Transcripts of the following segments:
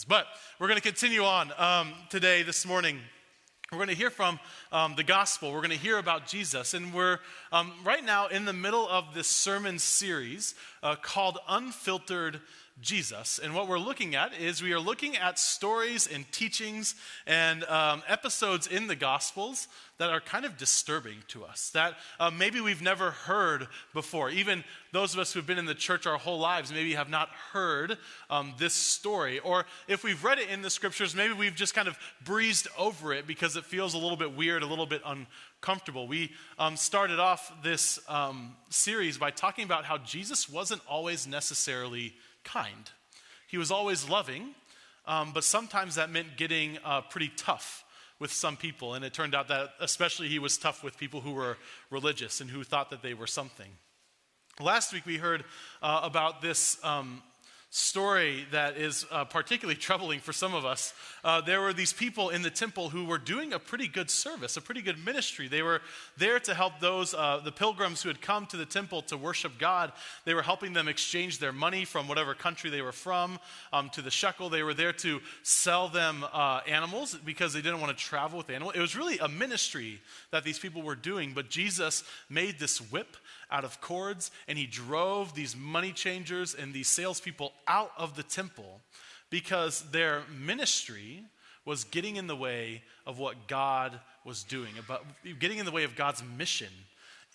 But we're going to continue on this morning. We're going to hear from the gospel. We're going to hear about Jesus. And we're right now in the middle of this sermon series called Unfiltered Jesus. And what we're looking at is we are looking at stories and teachings and episodes in the Gospels that are kind of disturbing to us, that maybe we've never heard before. Even those of us who've been in the church our whole lives maybe have not heard this story. Or if we've read it in the scriptures, maybe we've just kind of breezed over it because it feels a little bit weird, a little bit uncomfortable. We started off this series by talking about how Jesus wasn't always necessarily kind. He was always loving, but sometimes that meant getting pretty tough with some people. And it turned out that especially he was tough with people who were religious and who thought that they were something. Last week we heard about this story that is particularly troubling for some of us. There were these people in the temple who were doing a pretty good service, a pretty good ministry. They were there to help those, the pilgrims who had come to the temple to worship God. They were helping them exchange their money from whatever country they were from to the shekel. They were there to sell them animals because they didn't want to travel with animals. It was really a ministry that these people were doing, but Jesus made this whip out of cords, and he drove these money changers and these salespeople out of the temple because their ministry was getting in the way of what God was doing, about getting in the way of God's mission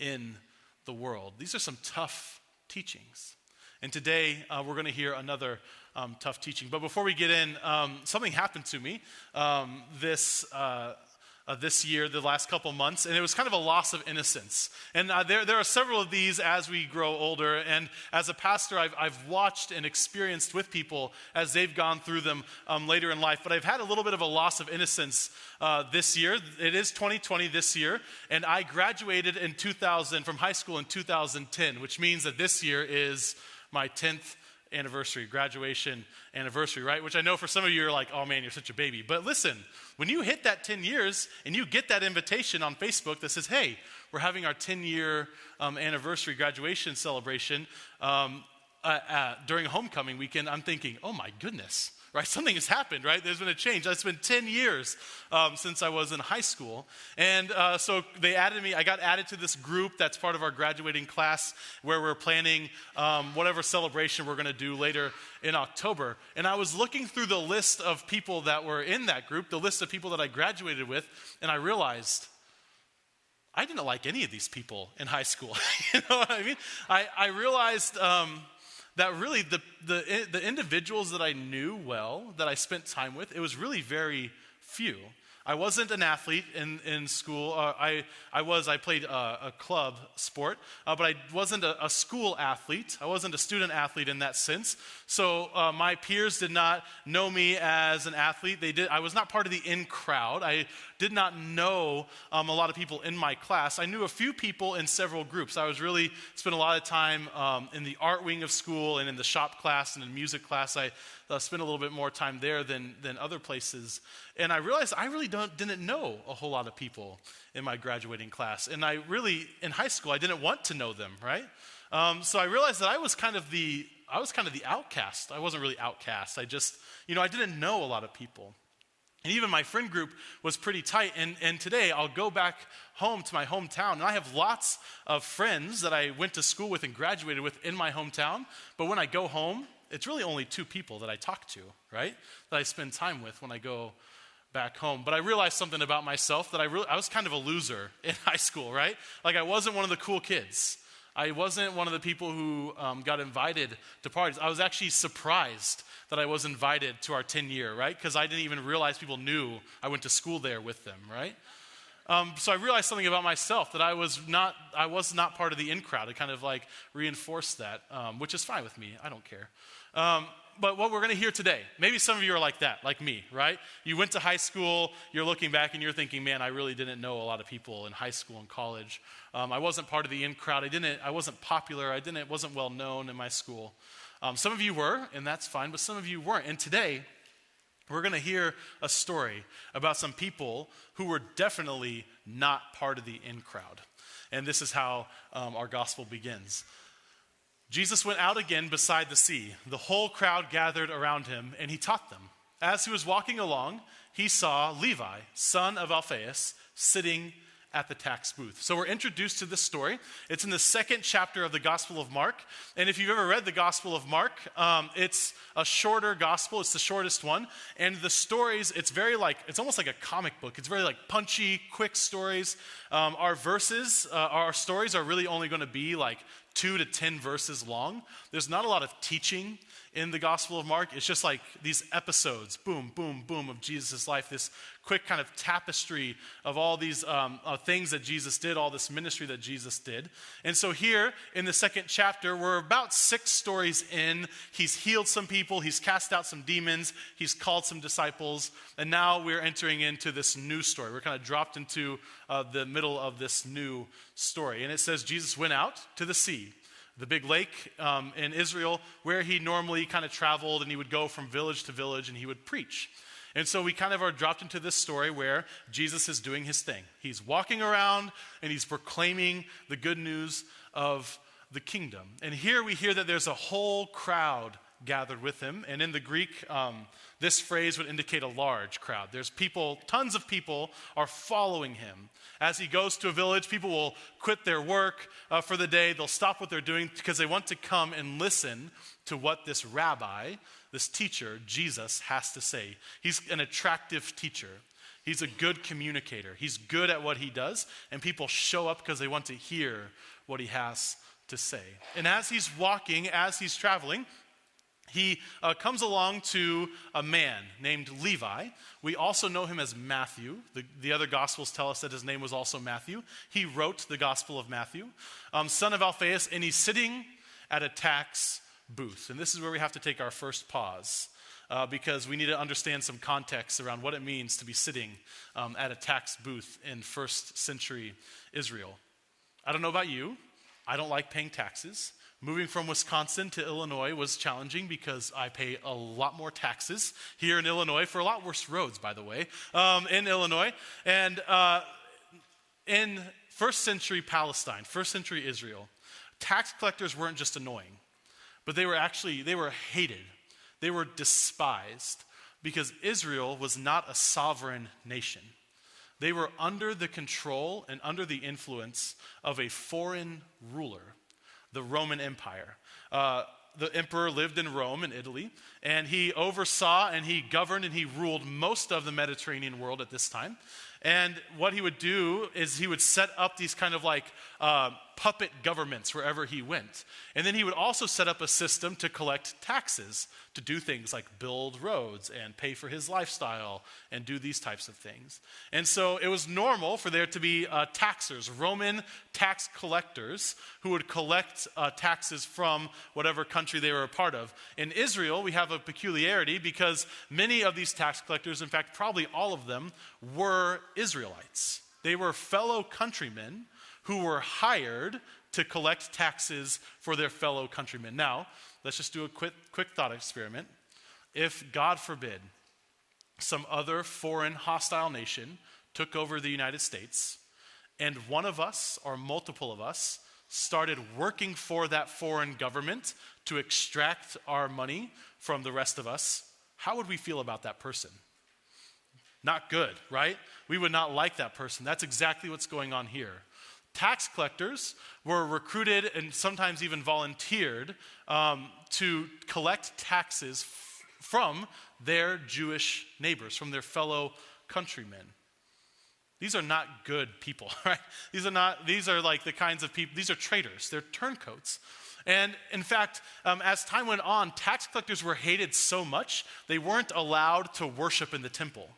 in the world. These are some tough teachings. And today we're going to hear another tough teaching. But before we get in, something happened to me this year, the last couple months, and it was kind of a loss of innocence. And there are several of these as we grow older, and as a pastor, I've watched and experienced with people as they've gone through them later in life, but I've had a little bit of a loss of innocence this year. It is 2020 this year, and I graduated in 2000 from high school in 2010, which means that this year is my 10th anniversary, graduation anniversary, right? Which I know for some of you are like, oh man, you're such a baby. But listen, when you hit that 10 years and you get that invitation on Facebook that says, hey, we're having our 10-year anniversary graduation celebration during homecoming weekend, I'm thinking, oh my goodness, right? Something has happened, right? There's been a change. It's been 10 years since I was in high school. And so they added me. I got added to this group that's part of our graduating class where we're planning whatever celebration we're going to do later in October. And I was looking through the list of people that were in that group, the list of people that I graduated with, and I realized I didn't like any of these people in high school. You know what I mean? I realized that really the individuals that I knew well, that I spent time with, it was really very few. I wasn't an athlete in school. I played a club sport, but I wasn't a school athlete. I wasn't a student athlete in that sense. So my peers did not know me as an athlete. I was not part of the in crowd. I did not know a lot of people in my class. I knew a few people in several groups. I was really spent a lot of time in the art wing of school and in the shop class and in music class. I spent a little bit more time there than other places. And I realized I really didn't know a whole lot of people in my graduating class. And in high school, I didn't want to know them, right? So I realized that I was kind of the outcast. I wasn't really outcast. I didn't know a lot of people. And even my friend group was pretty tight. And today I'll go back home to my hometown, and I have lots of friends that I went to school with and graduated with in my hometown. But when I go home, it's really only two people that I talk to, right? That I spend time with when I go back home. But I realized something about myself, that I was kind of a loser in high school, right? Like I wasn't one of the cool kids. I wasn't one of the people who got invited to parties. I was actually surprised that I was invited to our 10-year, right? Because I didn't even realize people knew I went to school there with them, right? So I realized something about myself, that I was not part of the in crowd. It kind of like reinforced that, which is fine with me. I don't care. But what we're going to hear today, maybe some of you are like that, like me, right? You went to high school, you're looking back and you're thinking, man, I really didn't know a lot of people in high school and college. I wasn't part of the in crowd. I wasn't popular. Wasn't well known in my school. Some of you were, and that's fine, but some of you weren't. And today, we're going to hear a story about some people who were definitely not part of the in crowd. And this is how our gospel begins. Jesus went out again beside the sea. The whole crowd gathered around him, and he taught them. as he was walking along, he saw Levi, son of Alphaeus, sitting at the tax booth. So we're introduced to this story. It's in the second chapter of the Gospel of Mark. And if you've ever read the Gospel of Mark, it's a shorter gospel. It's the shortest one. And the stories, it's almost like a comic book. It's very like punchy, quick stories. Our stories are really only going to be like 2 to 10 verses long. There's not a lot of teaching in the Gospel of Mark. It's just like these episodes, boom, boom, boom, of Jesus' life, this quick kind of tapestry of all these things that Jesus did, all this ministry that Jesus did. And so here in the second chapter, we're about 6 stories in. He's healed some people, he's cast out some demons, he's called some disciples, and now we're entering into this new story. We're kind of dropped into the middle of this new story. And it says Jesus went out to the sea, the big lake in Israel, where he normally kind of traveled, and he would go from village to village and he would preach. And so we kind of are dropped into this story where Jesus is doing his thing. He's walking around and he's proclaiming the good news of the kingdom. And here we hear that there's a whole crowd gathered with him. And in the Greek, this phrase would indicate a large crowd. There's people, tons of people are following him. As he goes to a village, people will quit their work for the day. They'll stop what they're doing because they want to come and listen to what this rabbi, this teacher, Jesus, has to say. He's an attractive teacher. He's a good communicator. He's good at what he does, and people show up because they want to hear what he has to say. And as he's walking, as he's traveling, he comes along to a man named Levi. We also know him as Matthew. The other Gospels tell us that his name was also Matthew. He wrote the Gospel of Matthew, son of Alphaeus, and he's sitting at a tax booth. And this is where we have to take our first pause because we need to understand some context around what it means to be sitting at a tax booth in first century Israel. I don't know about you. I don't like paying taxes. Moving from Wisconsin to Illinois was challenging because I pay a lot more taxes here in Illinois for a lot worse roads, by the way, in Illinois. And in first century Palestine, first century Israel, tax collectors weren't just annoying, but they were hated. They were despised because Israel was not a sovereign nation. They were under the control and under the influence of a foreign ruler, the Roman Empire. The emperor lived in Rome, in Italy, and he oversaw and he governed and he ruled most of the Mediterranean world at this time. And what he would do is he would set up these kind of like puppet governments wherever he went. And then he would also set up a system to collect taxes, to do things like build roads and pay for his lifestyle and do these types of things. And so it was normal for there to be taxers, Roman tax collectors, who would collect taxes from whatever country they were a part of. In Israel, we have a peculiarity because many of these tax collectors, in fact, probably all of them, were Israelites. They were fellow countrymen who were hired to collect taxes for their fellow countrymen. Now, let's just do a quick thought experiment. If, God forbid, some other foreign hostile nation took over the United States, and one of us or multiple of us started working for that foreign government to extract our money from the rest of us, how would we feel about that person? Not good, right? We would not like that person. That's exactly what's going on here. Tax collectors were recruited and sometimes even volunteered to collect taxes from their Jewish neighbors, from their fellow countrymen. These are not good people, right? These are like the kinds of people, these are traitors, they're turncoats. And in fact, as time went on, tax collectors were hated so much, they weren't allowed to worship in the temple.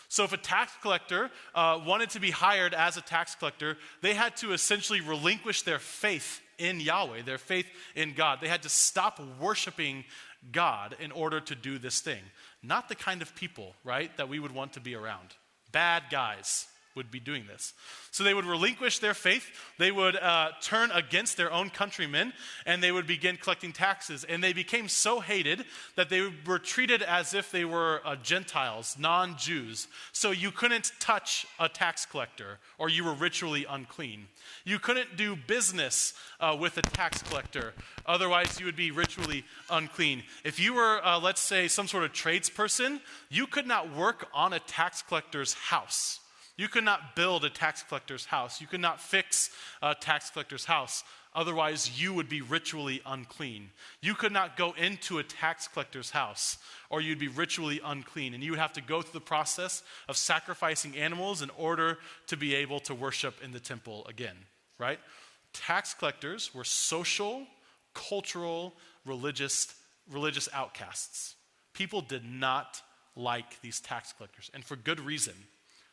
So if a tax collector wanted to be hired as a tax collector, they had to essentially relinquish their faith in Yahweh, their faith in God. They had to stop worshiping God in order to do this thing. Not the kind of people, right, that we would want to be around. Bad guys. would be doing this. So they would relinquish their faith, they would turn against their own countrymen, and they would begin collecting taxes. And they became so hated that they were treated as if they were Gentiles, non-Jews. So you couldn't touch a tax collector, or you were ritually unclean. You couldn't do business with a tax collector, otherwise you would be ritually unclean. If you were, let's say, some sort of tradesperson, you could not work on a tax collector's house. You could not build a tax collector's house. You could not fix a tax collector's house. Otherwise, you would be ritually unclean. You could not go into a tax collector's house, or you'd be ritually unclean. And you would have to go through the process of sacrificing animals in order to be able to worship in the temple again, right? Tax collectors were social, cultural, religious outcasts. People did not like these tax collectors, and for good reason.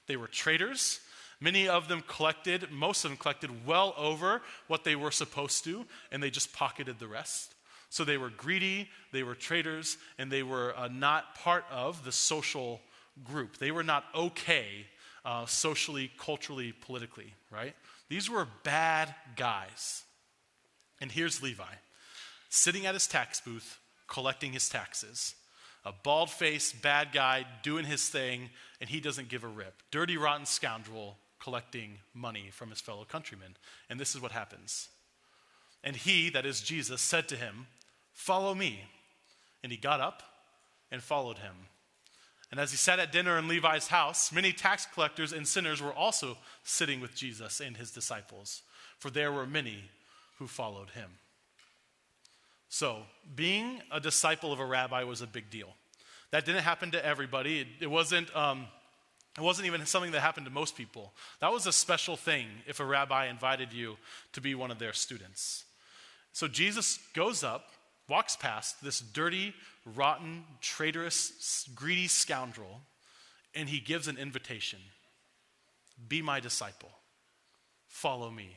They were traitors. Most of them collected well over what they were supposed to, and they just pocketed the rest. So they were greedy, they were traitors, and they were not part of the social group. They were not okay socially, culturally, politically, right? These were bad guys. And here's Levi, sitting at his tax booth, collecting his taxes. A bald-faced bad guy doing his thing, and he doesn't give a rip. Dirty, rotten scoundrel collecting money from his fellow countrymen. And this is what happens. And he, that is Jesus, said to him, "Follow me." And he got up and followed him. And as he sat at dinner in Levi's house, many tax collectors and sinners were also sitting with Jesus and his disciples, for there were many who followed him. So, being a disciple of a rabbi was a big deal. That didn't happen to everybody. It wasn't even something that happened to most people. That was a special thing if a rabbi invited you to be one of their students. So Jesus goes up, walks past this dirty, rotten, traitorous, greedy scoundrel, and he gives an invitation. Be my disciple. Follow me.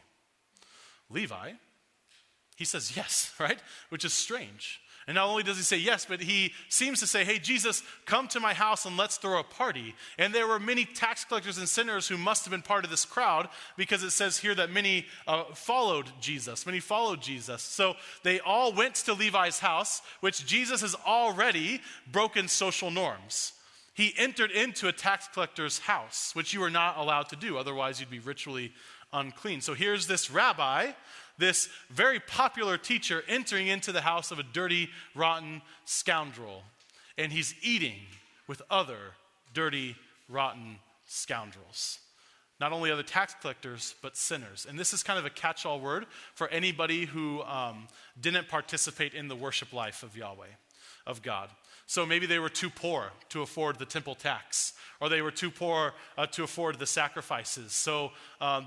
Levi, he says yes, right? Which is strange. And not only does he say yes, but he seems to say, hey, Jesus, come to my house and let's throw a party. And there were many tax collectors and sinners who must have been part of this crowd, because it says here that many followed Jesus. Many followed Jesus. So they all went to Levi's house, which Jesus has already broken social norms. He entered into a tax collector's house, which you were not allowed to do. Otherwise, you'd be ritually unclean. So here's this rabbi, this very popular teacher, entering into the house of a dirty, rotten scoundrel. And he's eating with other dirty, rotten scoundrels. Not only other tax collectors, but sinners. And this is kind of a catch-all word for anybody who didn't participate in the worship life of Yahweh, of God. So maybe they were too poor to afford the temple tax, or they were too poor to afford the sacrifices. So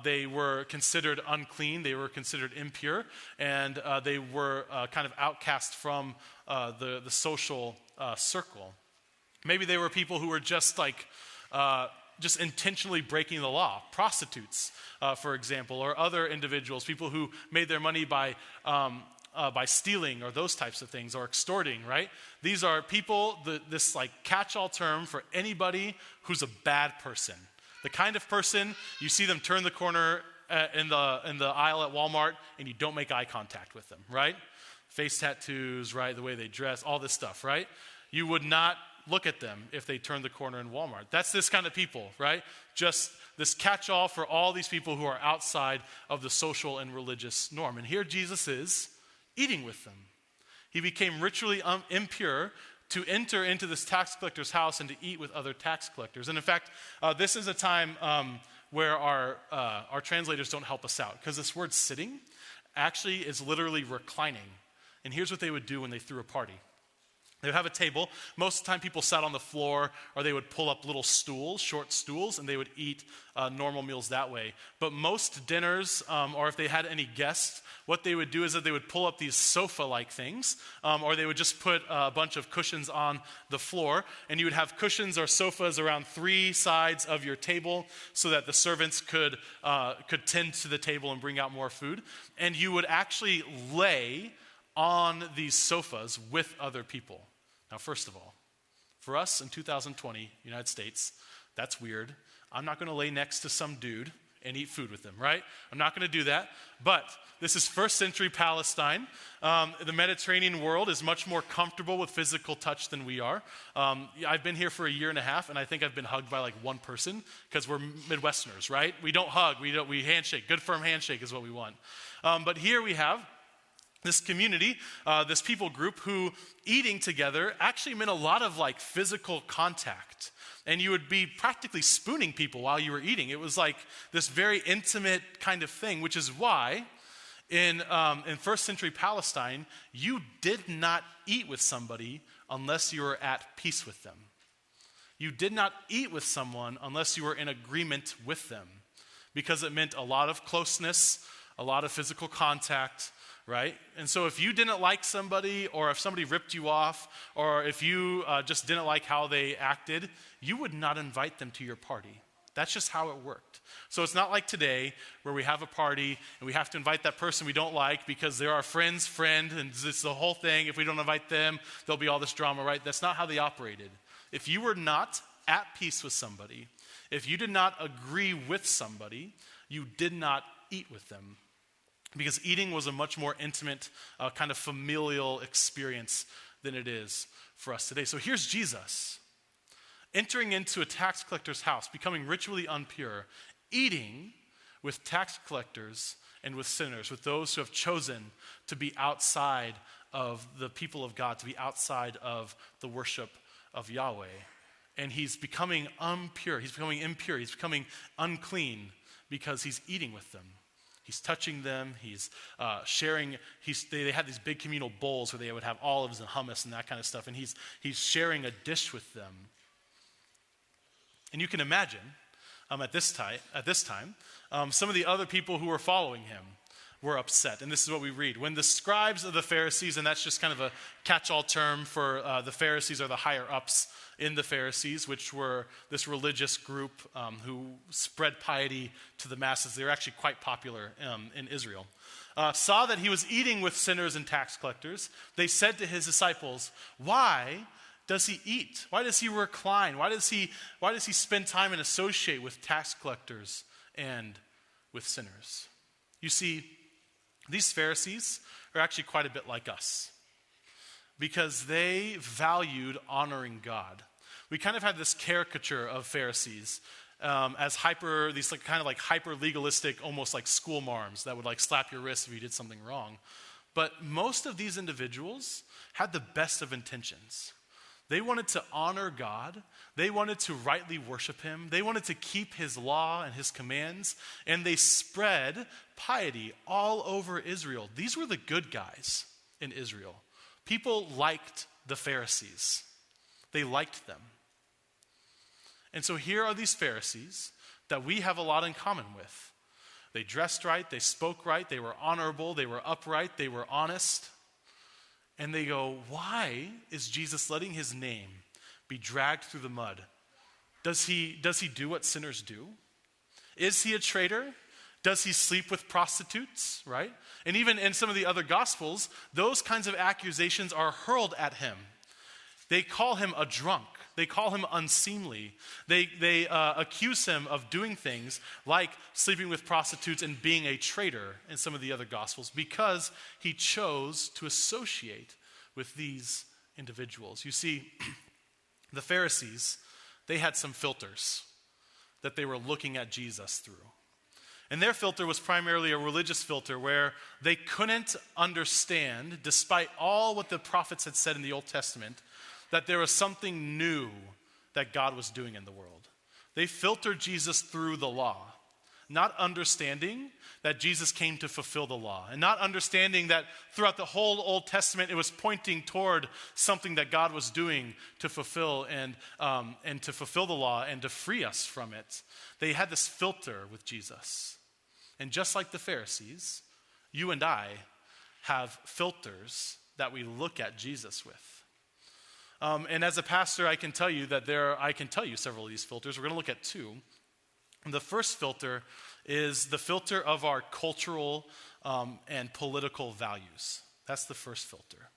they were considered unclean, they were considered impure, and they were kind of outcast from the social circle. Maybe they were people who were just intentionally breaking the law, prostitutes, for example, or other individuals, people who made their money by stealing or those types of things, or extorting, right? These are people, this catch-all term for anybody who's a bad person. The kind of person you see them turn the corner in the aisle at Walmart and you don't make eye contact with them, right? Face tattoos, right? The way they dress, all this stuff, right? You would not look at them if they turned the corner in Walmart. That's this kind of people, right? Just this catch-all for all these people who are outside of the social and religious norm. And here Jesus is eating with them. He became ritually impure to enter into this tax collector's house and to eat with other tax collectors. And in fact, this is a time where our translators don't help us out, because this word sitting actually is literally reclining. And here's what they would do when they threw a party. They would have a table. Most of the time people sat on the floor, or they would pull up little stools, short stools, and they would eat normal meals that way. But most dinners, or if they had any guests, what they would do is that they would pull up these sofa-like things, or they would just put a bunch of cushions on the floor, and you would have cushions or sofas around 3 sides of your table so that the servants could tend to the table and bring out more food. And you would actually lay on these sofas with other people. Now, first of all, for us in 2020, United States, That's weird. I'm not going to lay next to some dude and eat food with them, right? I'm not going to do that. But this is first century Palestine. The Mediterranean world is much more comfortable with physical touch than we are. I've been here for a year and a half, and I think I've been hugged by like one person because we're Midwesterners, right? We don't hug, we handshake. Good firm handshake is what we want. But here we have this community, this people group who eating together actually meant a lot of like physical contact. And you would be practically spooning people while you were eating. It was like this very intimate kind of thing, which is why in first century Palestine, you did not eat with somebody unless you were at peace with them. You did not eat with someone unless you were in agreement with them, because it meant a lot of closeness, a lot of physical contact, right? And so if you didn't like somebody, or if somebody ripped you off, or if you just didn't like how they acted, you would not invite them to your party. That's just how it worked. So it's not like today where we have a party and we have to invite that person we don't like because they're our friend's friend and it's the whole thing. If we don't invite them, there'll be all this drama, right? That's not how they operated. If you were not at peace with somebody, if you did not agree with somebody, you did not eat with them. Because eating was a much more intimate, kind of familial experience than it is for us today. So here's Jesus entering into a tax collector's house, becoming ritually impure, eating with tax collectors and with sinners, with those who have chosen to be outside of the people of God, to be outside of the worship of Yahweh. And he's becoming impure, he's becoming unclean because he's eating with them. He's touching them, he's sharing, they had these big communal bowls where they would have olives and hummus and that kind of stuff, and he's sharing a dish with them. And you can imagine, at this time, some of the other people who were following him were upset. And this is what we read. When the scribes of the Pharisees, and that's just kind of a catch-all term for the Pharisees, or the higher-ups in the Pharisees, which were this religious group who spread piety to the masses. They were actually quite popular in Israel. Saw that he was eating with sinners and tax collectors. They said to his disciples, "Why does he eat? Why does he recline? Why does he spend time and associate with tax collectors and with sinners?" You see, these Pharisees are actually quite a bit like us, because they valued honoring God. We kind of had this caricature of Pharisees as hyper legalistic, almost like school marms that would like slap your wrist if you did something wrong. But most of these individuals had the best of intentions. They wanted to honor God. They wanted to rightly worship him. They wanted to keep his law and his commands. And they spread piety all over Israel. These were the good guys in Israel. People liked the Pharisees. They liked them. And so here are these Pharisees that we have a lot in common with. They dressed right. They spoke right. They were honorable. They were upright. They were honest. And they go, why is Jesus letting his name be dragged through the mud? Does he do what sinners do? Is he a traitor? Does he sleep with prostitutes, right? And even in some of the other gospels, those kinds of accusations are hurled at him. They call him a drunk. They call him unseemly. They accuse him of doing things like sleeping with prostitutes and being a traitor in some of the other gospels, because he chose to associate with these individuals. You see, the Pharisees, they had some filters that they were looking at Jesus through. And their filter was primarily a religious filter where they couldn't understand, despite all what the prophets had said in the Old Testament, that there was something new that God was doing in the world. They filtered Jesus through the law, not understanding that Jesus came to fulfill the law, and not understanding that throughout the whole Old Testament it was pointing toward something that God was doing to fulfill and to fulfill the law and to free us from it. They had this filter with Jesus. And just like the Pharisees, you and I have filters that we look at Jesus with. And as a pastor, I can tell you several of these filters. We're going to look at two. The first filter is the filter of our cultural and political values. That's the first filter.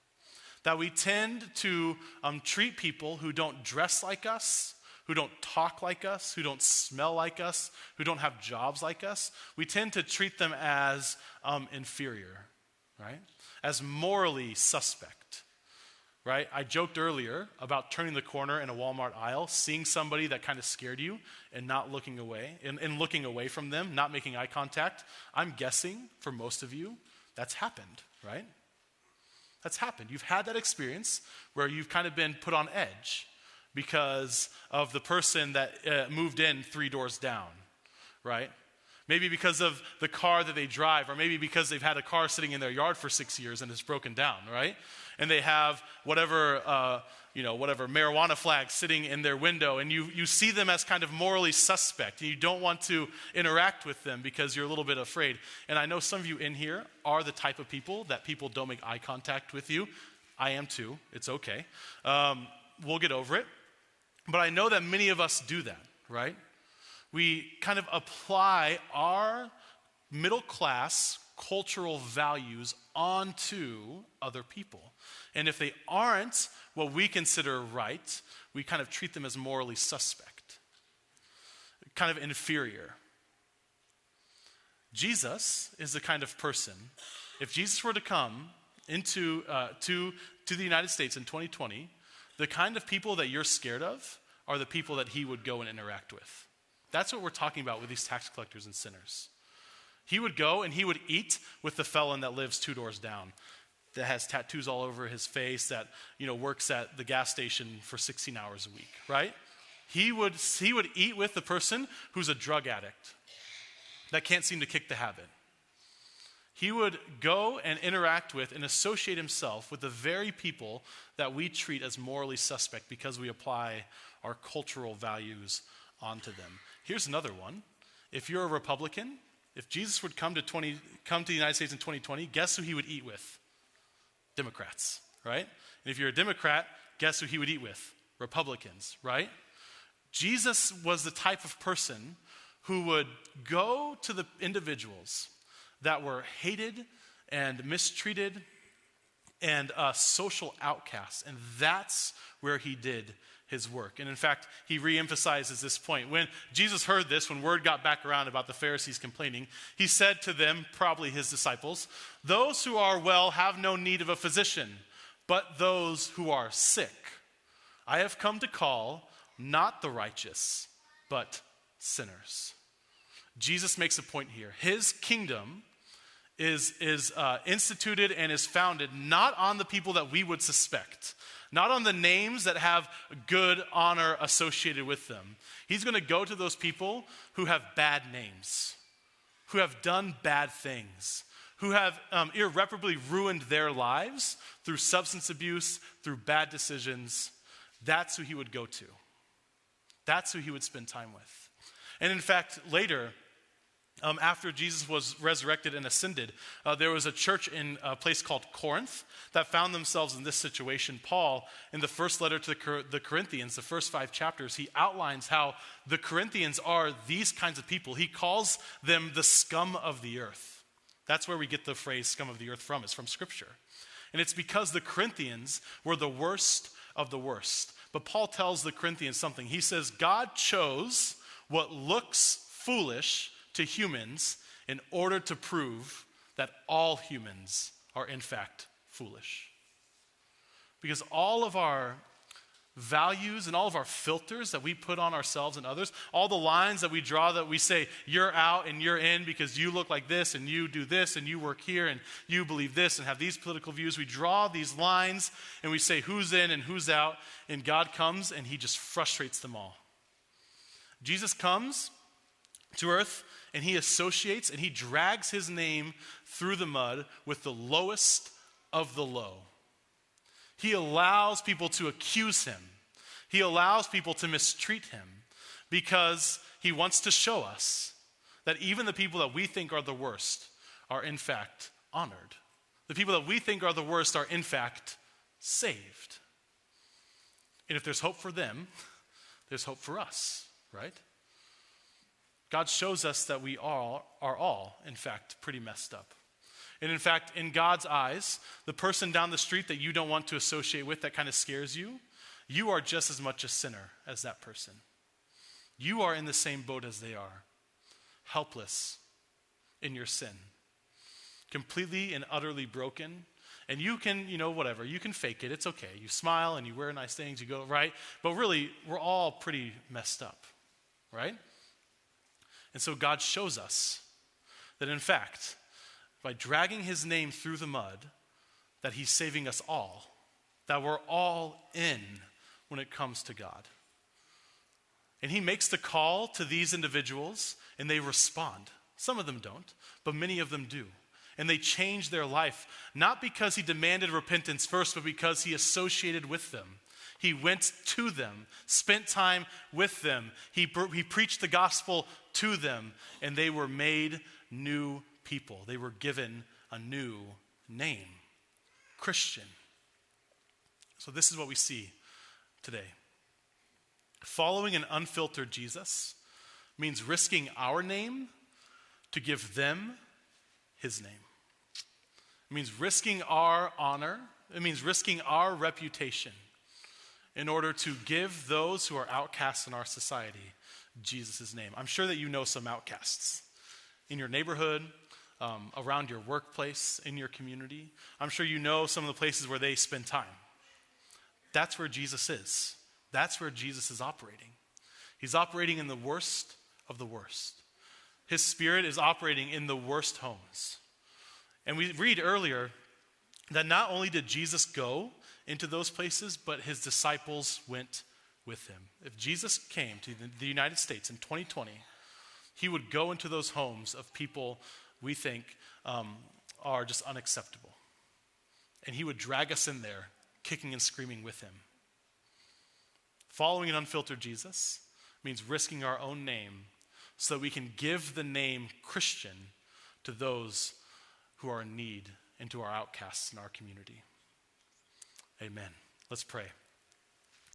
That we tend to treat people who don't dress like us, who don't talk like us, who don't smell like us, who don't have jobs like us, we tend to treat them as inferior, right? As morally suspect, right? I joked earlier about turning the corner in a Walmart aisle, seeing somebody that kind of scared you and not looking away, and looking away from them, not making eye contact. I'm guessing for most of you, that's happened, right? That's happened. You've had that experience where you've kind of been put on edge because of the person that moved in 3 doors down, right? Maybe because of the car that they drive, or maybe because they've had a car sitting in their yard for 6 years and it's broken down, right? And they have whatever marijuana flag sitting in their window, and you see them as kind of morally suspect, and you don't want to interact with them because you're a little bit afraid. And I know some of you in here are the type of people that people don't make eye contact with you. I am too. It's okay. We'll get over it. But I know that many of us do that, right? We kind of apply our middle class cultural values onto other people. And if they aren't what we consider right, we kind of treat them as morally suspect, kind of inferior. Jesus is the kind of person, if Jesus were to come into to the United States in 2020, the kind of people that you're scared of are the people that he would go and interact with. That's what we're talking about with these tax collectors and sinners. He would go and he would eat with the felon that lives 2 doors down, that has tattoos all over his face, that works at the gas station for 16 hours a week, right? He would eat with the person who's a drug addict that can't seem to kick the habit. He would go and interact with and associate himself with the very people that we treat as morally suspect because we apply our cultural values onto them. Here's another one. If you're a Republican, if Jesus would come to the United States in 2020, guess who he would eat with? Democrats, right? And if you're a Democrat, guess who he would eat with? Republicans, right? Jesus was the type of person who would go to the individuals that were hated and mistreated and social outcasts, and that's where he did his work. And in fact, he reemphasizes this point. When Jesus heard this, when word got back around about the Pharisees complaining, he said to them, probably his disciples, "Those who are well have no need of a physician, but those who are sick. I have come to call not the righteous, but sinners." Jesus makes a point here. His kingdom is instituted and is founded not on the people that we would suspect, not on the names that have good honor associated with them. He's going to go to those people who have bad names, who have done bad things, who have irreparably ruined their lives through substance abuse, through bad decisions. That's who he would go to. That's who he would spend time with. And in fact, later, after Jesus was resurrected and ascended, there was a church in a place called Corinth that found themselves in this situation. Paul, in the first letter to the Corinthians, the first 5 chapters, he outlines how the Corinthians are these kinds of people. He calls them the scum of the earth. That's where we get the phrase scum of the earth from. It's from Scripture. And it's because the Corinthians were the worst of the worst. But Paul tells the Corinthians something. He says, God chose what looks foolish to humans in order to prove that all humans are in fact foolish. Because all of our values and all of our filters that we put on ourselves and others, all the lines that we draw that we say, you're out and you're in because you look like this and you do this and you work here and you believe this and have these political views. We draw these lines and we say who's in and who's out, and God comes and he just frustrates them all. Jesus comes to earth and he associates and he drags his name through the mud with the lowest of the low. He allows people to accuse him. He allows people to mistreat him because he wants to show us that even the people that we think are the worst are in fact honored. The people that we think are the worst are in fact saved. And if there's hope for them, there's hope for us, right? God shows us that we are all, in fact, pretty messed up. And in fact, in God's eyes, the person down the street that you don't want to associate with, that kind of scares you, you are just as much a sinner as that person. You are in the same boat as they are, helpless in your sin, completely and utterly broken. And you can, whatever, you can fake it. It's okay. You smile and you wear nice things, you go, right? But really, we're all pretty messed up, right? And so God shows us that, in fact, by dragging his name through the mud, that he's saving us all, that we're all in when it comes to God. And he makes the call to these individuals, and they respond. Some of them don't, but many of them do. And they change their life, not because he demanded repentance first, but because he associated with them. He went to them, spent time with them. He preached the gospel to them, and they were made new people. They were given a new name, Christian. So this is what we see today. Following an unfiltered Jesus means risking our name to give them his name. It means risking our honor. It means risking our reputation in order to give those who are outcasts in our society Jesus' name. I'm sure that you know some outcasts in your neighborhood, around your workplace, in your community. I'm sure you know some of the places where they spend time. That's where Jesus is. That's where Jesus is operating. He's operating in the worst of the worst. His Spirit is operating in the worst homes. And we read earlier that not only did Jesus go into those places, but his disciples went with him. If Jesus came to the United States in 2020, he would go into those homes of people we think are just unacceptable. And he would drag us in there, kicking and screaming with him. Following an unfiltered Jesus means risking our own name so that we can give the name Christian to those who are in need and to our outcasts in our community. Amen. Let's pray.